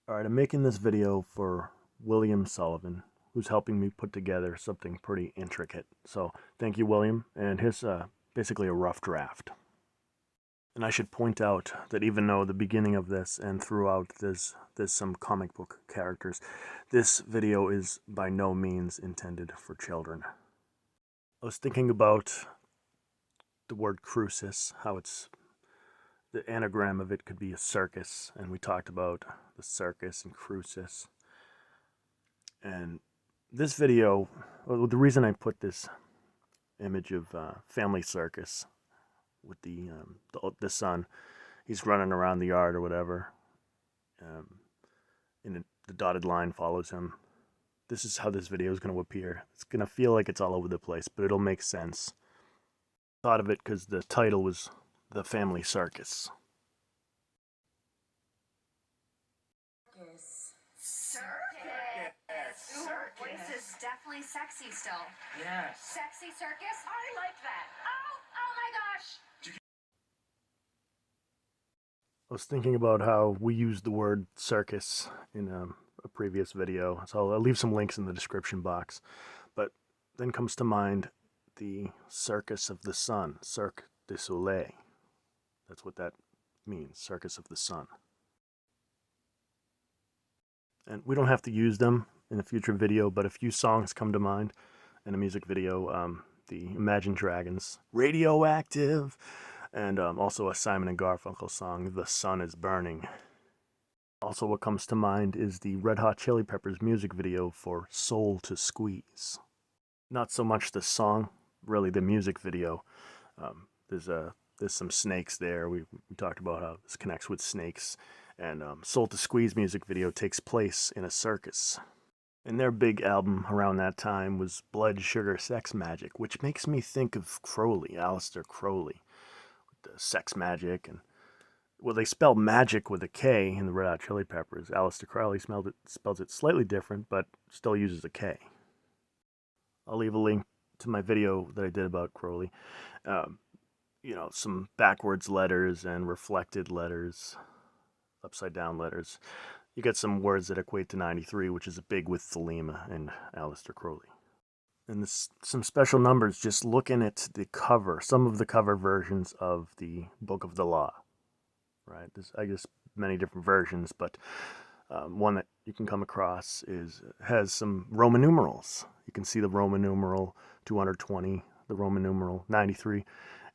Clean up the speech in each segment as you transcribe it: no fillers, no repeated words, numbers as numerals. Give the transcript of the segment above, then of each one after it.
Alright, I'm making this video for William Sullivan, who's helping me put together something pretty intricate. So thank you, William, and here's basically a rough draft. And I should point out that even though the beginning of this and throughout there's some comic book characters, this video is by no means intended for children. I was thinking about the word crucis, how it's the anagram of it could be a circus, and we talked about the circus and crucis. And this video, well, the reason I put this image of family circus with the son, he's running around the yard or whatever, and the dotted line follows him. This is how this video is going to appear. It's going to feel like it's all over the place, but it'll make sense. Thought of it because the title was The Family Circus. Circus. Ooh, her voice is definitely sexy still. Yes. Sexy circus? I like that. Oh my gosh. I was thinking about how we used the word circus in a previous video, so I'll leave some links in the description box. But then comes to mind the Circus of the Sun, Cirque du Soleil. That's what that means, Circus of the Sun. And we don't have to use them in a future video, but a few songs come to mind in a music video. The Imagine Dragons, Radioactive, and also a Simon & Garfunkel song, The Sun is Burning. Also what comes to mind is the Red Hot Chili Peppers music video for Soul to Squeeze. Not so much the song, really the music video. There's some snakes there. We talked about how this connects with snakes. And Soul to Squeeze music video takes place in a circus. And their big album around that time was Blood, Sugar, Sex Magic, which makes me think of Crowley, Aleister Crowley, with the sex magic. And well, they spell magic with a K in the Red Hot Chili Peppers. Aleister Crowley spells it slightly different, but still uses a K. I'll leave a link to my video that I did about Crowley. Some backwards letters and reflected letters, upside down letters. You get some words that equate to 93, which is big with Thelema and Aleister Crowley. And some special numbers just looking at the cover, some of the cover versions of the Book of the Law. Right? There's, I guess, many different versions, but one that you can come across has some Roman numerals. You can see the Roman numeral 220, the Roman numeral 93,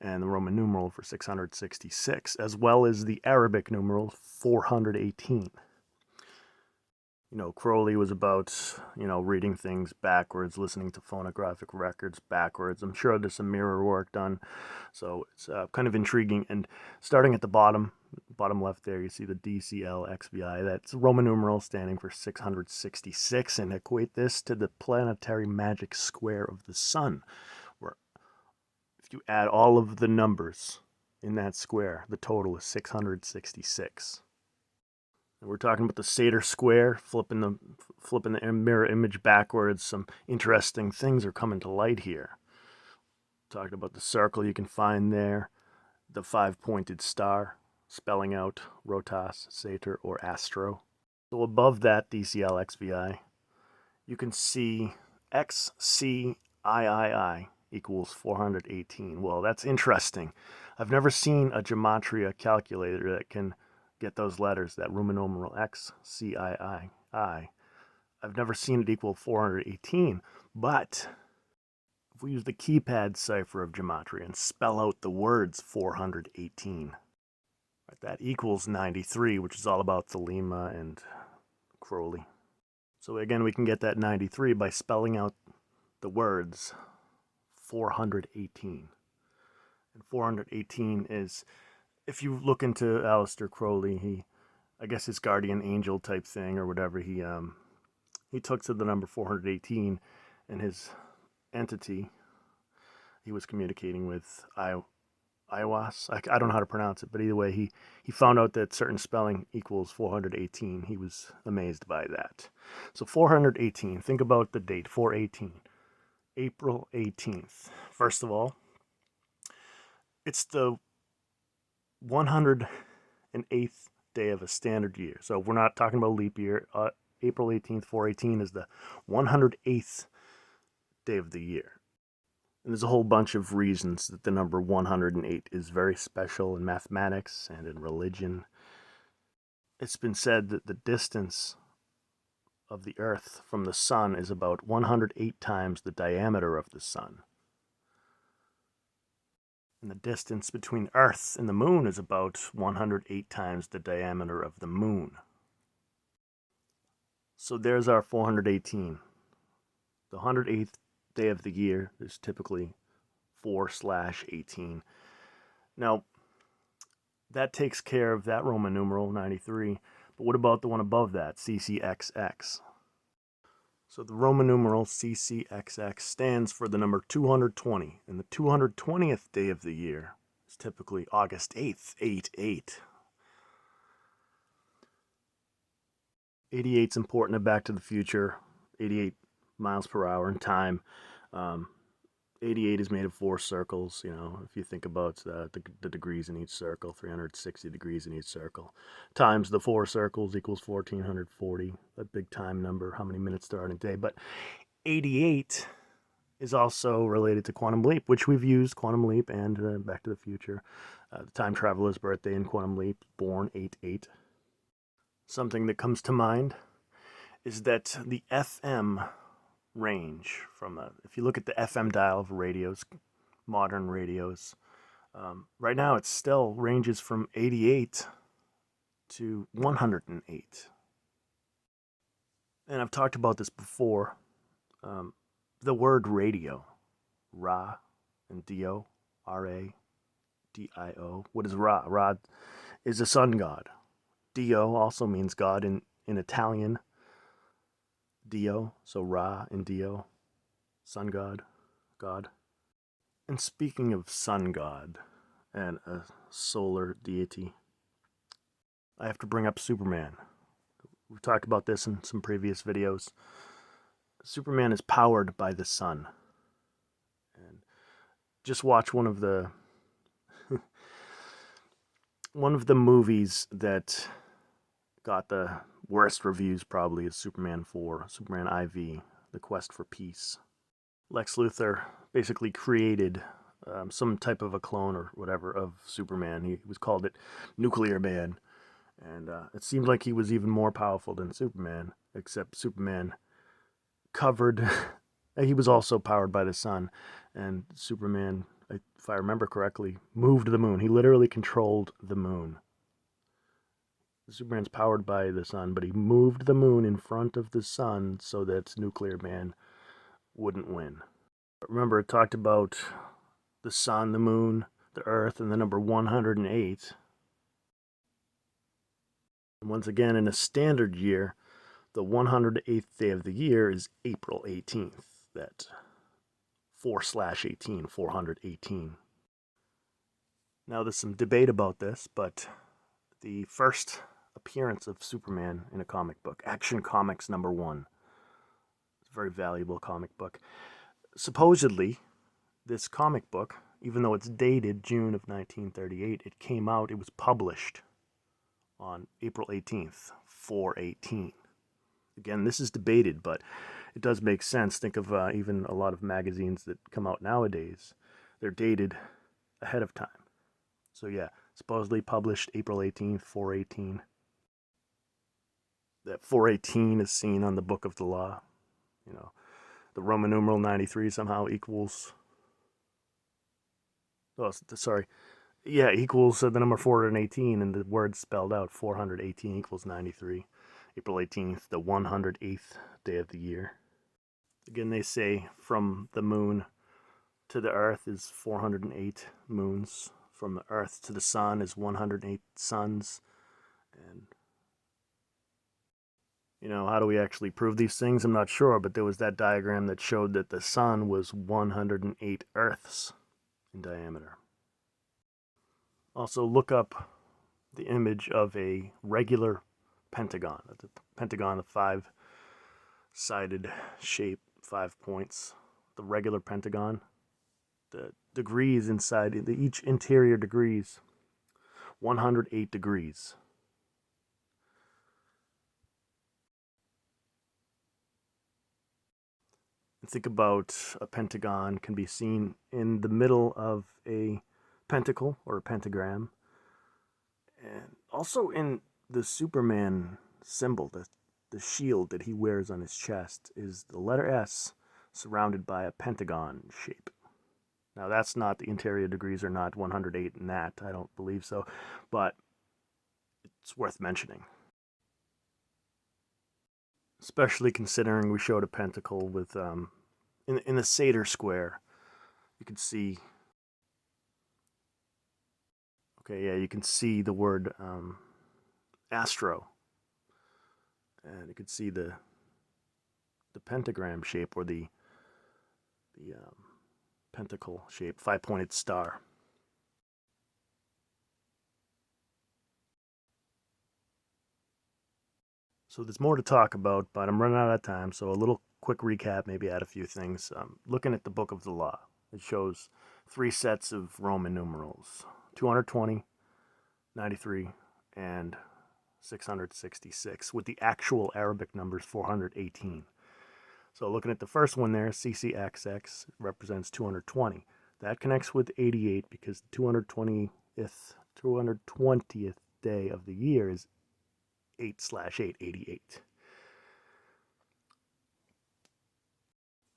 and the Roman numeral for 666, as well as the Arabic numeral 418. Crowley was about, reading things backwards, listening to phonographic records backwards. I'm sure there's some mirror work done, so it's kind of intriguing. And starting at the bottom left there, you see the DCLXVI. That's Roman numeral standing for 666, and equate this to the planetary magic square of the sun, where if you add all of the numbers in that square, the total is 666. And we're talking about the Sator square, flipping the mirror image backwards. Some interesting things are coming to light here. Talking about the circle you can find there, the 5-pointed star, spelling out Rotas, Sator, or Astro. So above that DCLXVI, you can see XCIII equals 418. Well, that's interesting. I've never seen a Gematria calculator that can get those letters, that Roman numeral X, C, I. I've never seen it equal 418, but if we use the keypad cipher of Gematria and spell out the words 418, right, that equals 93, which is all about Thelema and Crowley. So again, we can get that 93 by spelling out the words 418. And 418 is, if you look into Aleister Crowley, I guess his guardian angel type thing or whatever, he took to the number 418, and his entity he was communicating with, Iwas. I don't know how to pronounce it, but either way, he found out that certain spelling equals 418. He was amazed by that. So 418, think about the date, 418, April 18th. First of all, it's the 108th day of a standard year. So if we're not talking about leap year, April 18th, 418 is the 108th day of the year. And there's a whole bunch of reasons that the number 108 is very special in mathematics and in religion. It's been said that the distance of the Earth from the Sun is about 108 times the diameter of the Sun. And the distance between Earth and the Moon is about 108 times the diameter of the Moon. So there's our 418. The 108th day of the year is typically 4/18. Now, that takes care of that Roman numeral 93, but what about the one above that, CCXX? So the Roman numeral CCXX stands for the number 220, and the 220th day of the year is typically August 8th, 88. 88 is important to Back to the Future, 88 miles per hour in time. 88 is made of 4 circles, if you think about the degrees in each circle, 360 degrees in each circle, times the 4 circles equals 1440, a big time number, how many minutes there are in a day. But 88 is also related to Quantum Leap, which we've used, Quantum Leap and Back to the Future. The time traveler's birthday in Quantum Leap, born 8/8. Something that comes to mind is that the FM range from if you look at the FM dial of radios, modern radios, right now it still ranges from 88 to 108. And I've talked about this before. The word radio, Ra and Dio, Radio. What is Ra? Ra is a sun god. Dio also means God in Italian. Dio, so Ra and Dio, sun god, God. And speaking of sun god and a solar deity, I have to bring up Superman. We've talked about this in some previous videos. Superman is powered by the sun. And just watch one of the movies that got the worst reviews probably is Superman 4, Superman IV, The Quest for Peace. Lex Luthor basically created some type of a clone or whatever of Superman. He was called it Nuclear Man. And it seemed like he was even more powerful than Superman, except Superman covered... he was also powered by the sun. And Superman, if I remember correctly, moved the moon. He literally controlled the moon. Superman's powered by the sun, but he moved the moon in front of the sun so that Nuclear Man wouldn't win. Remember, it talked about the sun, the moon, the earth, and the number 108. And once again, in a standard year, the 108th day of the year is April 18th. That 4/18, 418. Now, there's some debate about this, but the first appearance of Superman in a comic book, Action Comics #1. It's a very valuable comic book. Supposedly, this comic book, even though it's dated June of 1938, it was published on April 18th, 4/18. Again, this is debated, but it does make sense. Think of even a lot of magazines that come out nowadays. They're dated ahead of time. So yeah, supposedly published April 18th, 4/18. That 4/18 is seen on the Book of the Law. The Roman numeral 93 somehow equals... Oh, sorry. Yeah, equals the number 418, and the word spelled out, 418 equals 93. April 18th, the 108th day of the year. Again, they say from the moon to the earth is 408 moons. From the earth to the sun is 108 suns. And, how do we actually prove these things? I'm not sure, but there was that diagram that showed that the sun was 108 earths in diameter. Also, look up the image of a regular pentagon. The pentagon, the 5-sided shape, 5 points. The regular pentagon. The degrees inside, each interior degrees, 108 degrees. Think about a pentagon can be seen in the middle of a pentacle or a pentagram, and also in the Superman symbol, the shield that he wears on his chest is the letter S surrounded by a pentagon shape. Now that's not, the interior degrees are not 108 in that, I don't believe so, but it's worth mentioning. Especially considering we showed a pentacle with, in the Seder square, you can see, okay, yeah, you can see the word astro, and you can see the pentagram shape, or the pentacle shape, 5-pointed star. So there's more to talk about, but I'm running out of time. So a little quick recap, maybe add a few things. Looking at the Book of the Law, it shows 3 sets of Roman numerals: 220, 93, and 666, with the actual Arabic numbers 418. So looking at the first one there, CCXX represents 220. That connects with 88 because the 220th day of the year is 8/8, 88.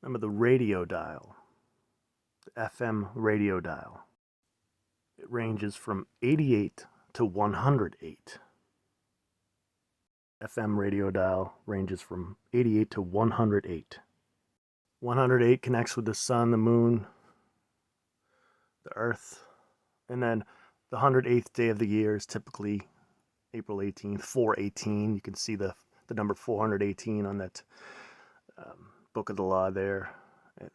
Remember the radio dial, the FM radio dial. It ranges from 88 to 108. FM radio dial ranges from 88 to 108. 108 connects with the sun, the moon, the earth, and then the 108th day of the year is typically April 18th, 418. You can see the number 418 on that Book of the Law there.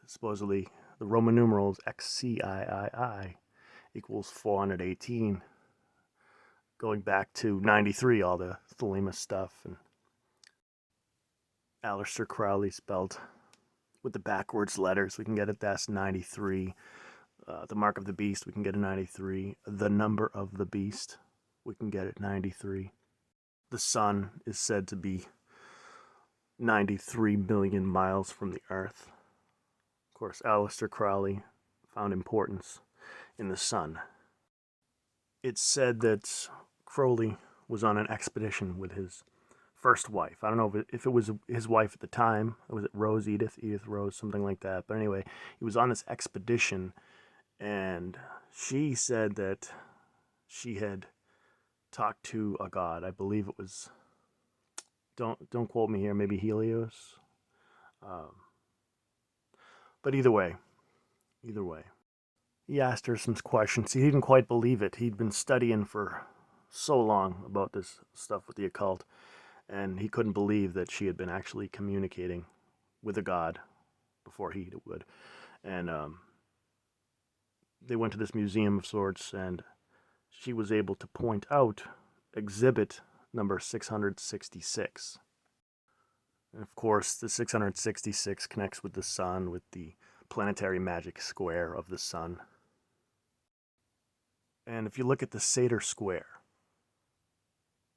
Supposedly, the Roman numerals XCIII equals 418, going back to 93, all the Thelema stuff, and Aleister Crowley spelled with the backwards letters. We can get it, that's 93. The mark of the beast, we can get a 93. The number of the beast, we can get it 93. The sun is said to be 93 million miles from the earth. Of course, Aleister Crowley found importance in the sun. It's said that Crowley was on an expedition with his first wife. I don't know if it was his wife at the time. Was it Rose Edith? Edith Rose, something like that. But anyway, he was on this expedition, and she said that she had talked to a god. I believe it was, don't quote me here, maybe Helios. But either way, he asked her some questions. He didn't quite believe it. He'd been studying for so long about this stuff with the occult, and he couldn't believe that she had been actually communicating with a god before he would. And they went to this museum of sorts, and she was able to point out exhibit number 666. And of course, the 666 connects with the sun, with the planetary magic square of the sun. And if you look at the Seder square,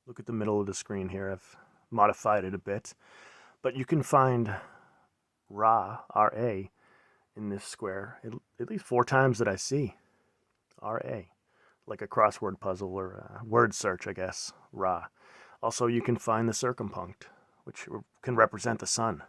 look at the middle of the screen here. I've modified it a bit, but you can find Ra, R-A, in this square at least 4 times that I see R-A, like a crossword puzzle or a word search, I guess. Ra. Also, you can find the circumpunct, which can represent the sun.